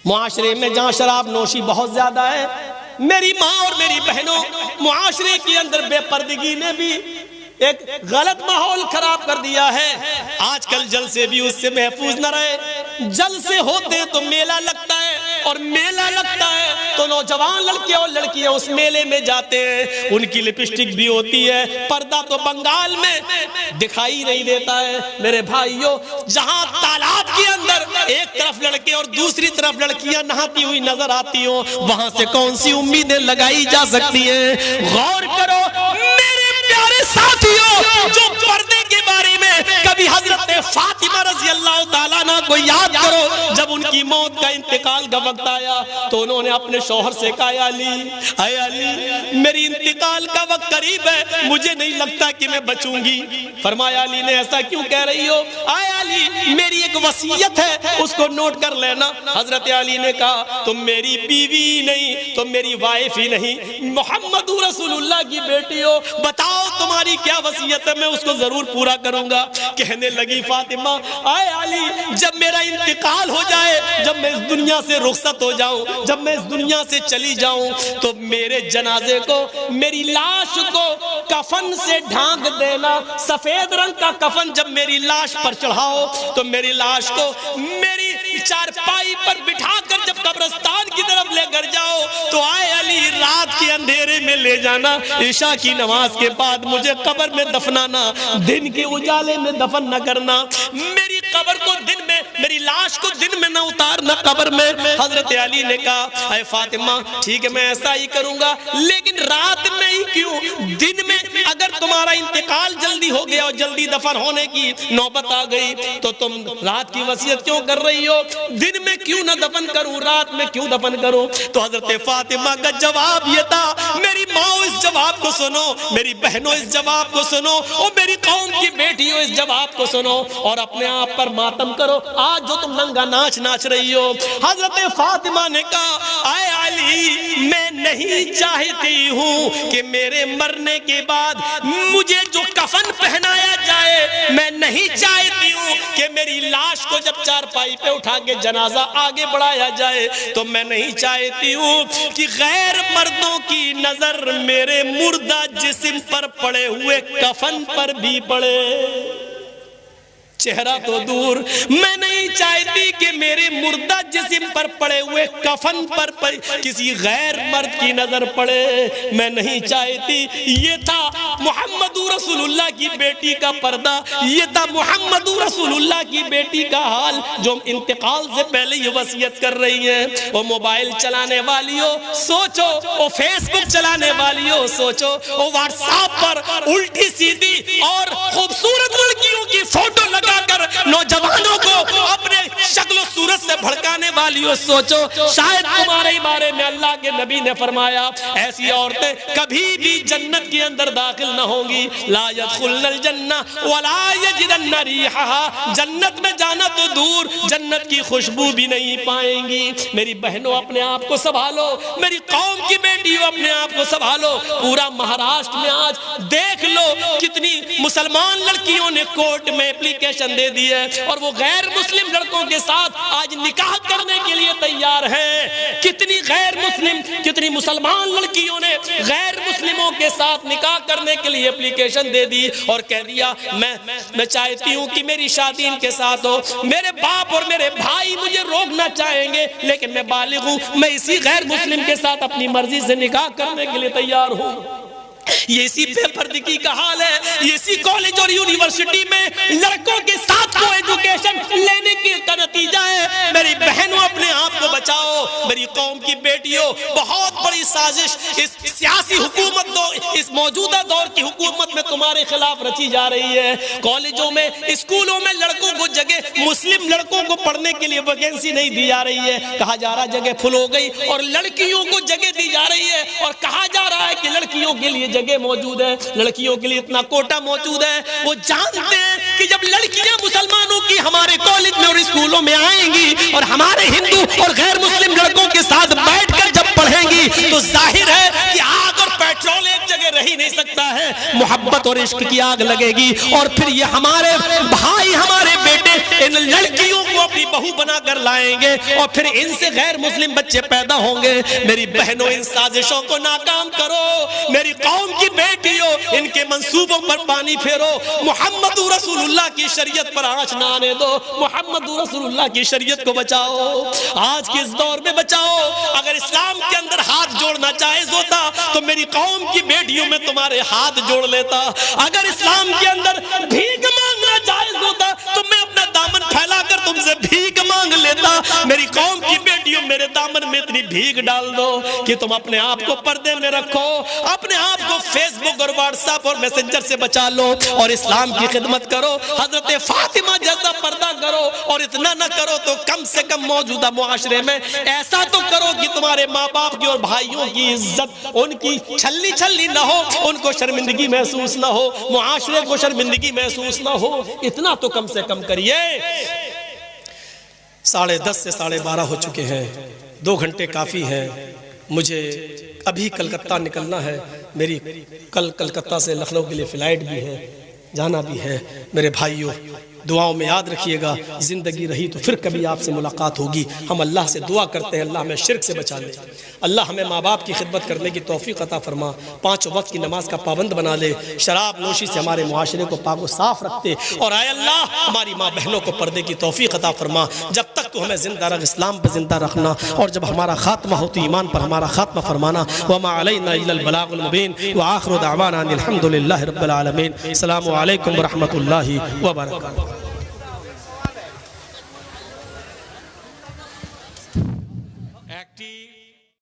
मुआशरे में जहाँ शराब नोशी बहुत ज्यादा है, मेरी माँ और मेरी बहनों, मुआशरे के अंदर बेपर्दगी ने भी एक गलत माहौल खराब कर दिया है। आजकल जल से भी उससे महफूज न रहे। जल से होते तो मेला लगता है, और मेला लगता है तो नौजवान लड़के और लड़कियां उस मेले में जाते हैं, उनकी लिपस्टिक भी होती है, पर्दा तो बंगाल में दिखाई नहीं देता है। मेरे भाइयों, जहां तालाब के अंदर एक तरफ लड़के और दूसरी तरफ लड़कियां नहाती हुई नजर आती हो, वहां से कौन सी उम्मीदें लगाई जा सकती हैं? गौर करो मेरे प्यारे साथियों, जो पर्दे के बारे में कभी हजरत फातिमा रज़ी अल्लाह ताला अन्हा को याद करो, जब उनकी मौत का इंतकाल का वक्त आया तो उन्होंने अपने शौहर से कहा, अली मेरी इंतकाल का वक्त करीब है, मुझे नहीं लगता कि मैं बचूंगी। फरमाया अली ने, ऐसा क्यों कह रही हो? अली मेरी एक वसीयत है, उसको नोट कर लेना। हजरत अली ने कहा, तुम मेरी बीवी नहीं, तुम मेरी वाइफ ही नहीं, मोहम्मद रसूलुल्लाह की बेटी हो, बताओ तुम्हारी क्या वसीयत है, मैं उसको जरूर पूरा करूंगा। कहने लगी फातिमा, आए अली जब मेरा इंतकाल हो जाए, जब मैं इस दुनिया से रुखसत हो जाऊं, जब मैं इस दुनिया से चली जाऊं, तो मेरे जनाजे को, मेरी लाश को कफन से ढांक देना। सफेद रंग का कफन जब मेरी लाश पर चढ़ाओ तो मेरी लाश को मेरी चारपाई पर बिठाकर जब कब्रिस्तान की तरफ लेकर जाओ तो आए अली रात के अंधेरे में ले जाना, ईशा की नमाज के बाद मुझे कब्र में दफनाना, दिन के उजाले में दफन न करना। मेरी कब्र को दिन में, मेरी लाश को दिन में न उतारना कब्र में। हजरत अली ने कहा, अरे फातिमा ठीक है मैं ऐसा ही करूंगा, लेकिन रात में ही क्यों? दिन में अगर तुम्हारा इंतकाल जल्दी हो गया और जल्दी दफन होने की नौबत आ गई तो तुम रात की वसीयत क्यों कर रही हो? दिन में क्यों ना दफन करूं, रात में क्यों दफन करूं? तो हजरत फातिमा का जवाब ये था, मेरी माओ इस जवाब को सुनो, मेरी बहनों इस जवाब को सुनो, और मेरी कौम की बेटियों इस जवाब को सुनो, और अपने आप पर मातम करो। आज जो तुम नंगा नाच नाच रही हो, हजरत फातिमा ने कहा, आए अली मैं नहीं चाहती हूं कि मेरे मरने के बाद मुझे जो कफन पहनाया जाए, मैं नहीं चाहती हूं कि मेरी लाश को जब चारपाई पे उठा के जनाजा आगे बढ़ाया जाए, तो मैं नहीं चाहती हूं कि गैर मर्दों की नजर मेरे मुर्दा जिस्म पर पड़े हुए कफन पर भी पड़े। चेहरा तो दूर, मैं नहीं चाहती कि मेरे मुर्दा जिस्म पर पड़े हुए कफन पर किसी गैर मर्द की नजर पड़े, मैं नहीं चाहती। ये था मोहम्मद रसूलुल्लाह की बेटी का पर्दा, ये था मोहम्मद रसूलुल्लाह की बेटी का हाल, जो इंतकाल से पहले ये वसीयत कर रही है। वो मोबाइल चलाने वाली हो सोचो, वो फेसबुक चलाने वाली हो सोचो, वो व्हाट्सएप पर उल्टी सीधी और खूबसूरत लड़कियों की फोटो लगाकर नौजवानों को अपने शक्ल सूरत से भड़काने वाली हो सोचो, शायद तुम्हारे बारे में अल्लाह के नबी ने फरमाया, ऐसी औरतें कभी भी जन्नत के अंदर दाखिल न होंगी। ला यदखुलनल जन्नह वला यजिदन्न रिहा, जन्नत में जाना तो दूर, जन्नत की खुशबू भी नहीं पाएंगी। मेरी बहनों अपने आप को संभालो, मेरी कौम की बेटियों अपने आप को संभालो। पूरा महाराष्ट्र में आज देख लो कितनी मुसलमान लड़कियों ने कोर्ट में एप्लीकेशन दे दी है, और वो गैर मुस्लिम लड़कों के साथ आज निकाह करने के लिए तैयार है। कितनी गैर मुस्लिम, कितनी मुसलमान लड़कियों ने गैर मुस्लिमों के साथ निकाह करने के लिए एप्लीकेशन दे दी और कह दिया मैं चाहती हूं कि मेरी शादी इनके साथ हो। मेरे बाप और मेरे भाई मुझे रोकना चाहेंगे, लेकिन मैं बालिग हूं, मैं इसी गैर मुस्लिम के साथ अपनी मर्जी से निकाह करने के लिए तैयार हूं। ये इसी बेपर्दगी का हाल है, ये इसी कॉलेज और यूनिवर्सिटी में लड़कों के साथ को एजुकेशन लेने का नतीजा है। मेरी बहनों अपने आप को बचाओ, मेरी कौम की बेटियों, बहुत बड़ी साजिश इस सियासी हुकूमत इस मौजूदा दौर की हुकूमत में तुम्हारे खिलाफ रची जा रही है। कॉलेजों में, स्कूलों में लड़कों को जगह, मुस्लिम लड़कों को पढ़ने के लिए वैकेंसी नहीं दी जा रही है, कहा जा रहा जगह फुल हो गई, और लड़कियों को जगह दी जा रही है और कहा जा रहा है कि लड़कियों के लिए जगह मौजूद है, लड़कियों के लिए इतना कोटा मौजूद है। वो जानते हैं कि जब लड़कियां मुसलमानों की हमारे कॉलेज में और स्कूलों में आएंगी और हमारे हिंदू और गैर मुस्लिम लड़कों के साथ बैठकर जब पढ़ेंगी, तो जाहिर है कि आग और पेट्रोल एक जगह रह ही नहीं सकता है, मोहब्बत और इश्क की आग लगेगी, और फिर ये हमारे भाई, हमारे बेटे इन लड़कियों को अपनी बहू बनाकर लाएंगे और फिर इनसे गैर मुस्लिम बच्चे पैदा होंगे। मेरी बहनों, इन साजिशों को नाकाम करो। मेरी कौम की बेटियों, इनके मंसूबों पर पानी फेरो। मोहम्मद रसूलुल्लाह की शरीयत पर आंच ना आने दो। मोहम्मद रसूलुल्लाह की शरीयत को बचाओ, आज के इस दौर में बचाओ। अगर इस्लाम के अंदर हाथ जोड़ना जायज होता तो मेरी कौम की बेटियों में तुम्हारे हाथ जोड़ लेता। अगर इस्लाम के अंदर भीख मांगना जायज होता तो मैं अपना दामन फैलाकर तुमसे भीख मांग लेता। मेरी कौम की बेटियों, मेरे दामन में इतनी भीख डाल दो कि तुम अपने आप को पर्दे में रखो, अपने आप को फेसबुक और व्हाट्सएप और मैसेंजर से बचा लो और इस्लाम की खिदमत करो। हजरत फातिमा जैसा पर्दा करो, और इतना न करो तो कम से कम मौजूदा मुआशरे में ऐसा तो करो कि तुम्हारे माँ बाप की और भाइयों की इज्जत, उनकी छल्ली छल्ली ना हो, उनको शर्मिंदगी महसूस ना हो, मुआशरे को शर्मिंदगी महसूस ना हो। इतना तो कम से कम करिए। 10:30 से 12:30 हो चुके हैं, 2 घंटे काफ़ी है। मुझे अभी कलकत्ता निकलना है। मेरी कल कलकत्ता से लखनऊ के लिए फ़्लाइट भी है, जाना भी है। मेरे भाइयों, दुआओं में याद रखिएगा, ज़िंदगी रही तो फिर कभी आपसे मुलाकात होगी। हम अल्लाह से दुआ करते हैं, अल्लाह हमें शिर्क से बचा ले। अल्लाह हमें माँ बाप की खिदमत करने की तौफीक अता फरमा, 5 वक्त की नमाज का पाबंद बना ले, शराब नोशी से हमारे मुआशरे को पाक व साफ रखते, और आए अल्लाह हमारी माँ बहनों को पर्दे की तौफीक अता फरमा। जब तक तो हमें जिंदा रख, इस्लाम पर जिंदा रखना, और जब हमारा खात्मा हो तो ईमान पर हमारा खात्मा फरमाना। वमा अलैना इल्लल बलागुल मुबीन व आखिरु दअवाना अनिल हम्दुलिल्लाहि रब्बिल आलमीन। अस्सलामु अलैकुम व रहमतुल्लाहि व बरकातुहू।